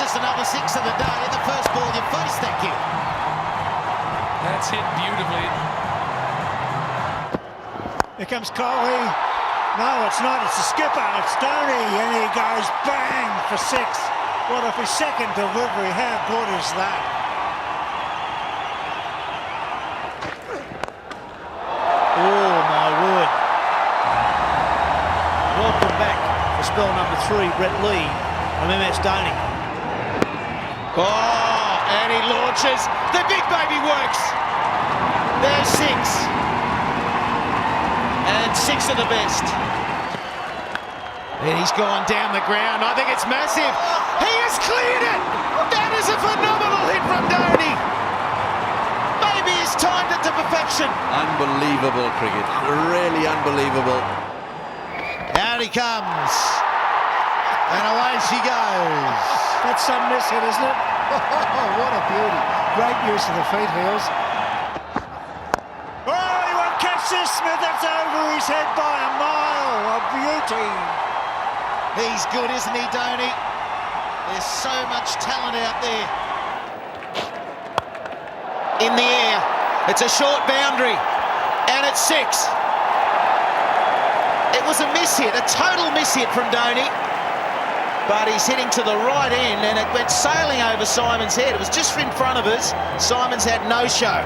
just another six of the day, and the first ball you face, thank you. That's hit beautifully. Here comes Kohli. No, it's not. It's the skipper. It's Dhoni, and he goes bang for six. What if his second delivery? How good is that? Oh my word! Welcome back for spell number 3, Brett Lee from MSD. Oh, and he launches. The big baby works. There's six. And six of the best. And he's gone down the ground. I think it's massive. He has cleared it. That is a phenomenal hit from Dhoni. Maybe he's timed it to perfection. Unbelievable cricket. Really unbelievable. Out he comes. And away she goes. That's some miss hit, isn't it? Oh, what a beauty. Great use of the feet heels. Oh, he won't catch this, Smith. That's over his head by a mile. A beauty. He's good, isn't he, Dhoni? There's so much talent out there. In the air. It's a short boundary. And it's six. It was a miss hit, a total miss hit from Dhoni. But he's hitting to the right end, and it went sailing over Simon's head. It was just in front of us. Simon's had no show.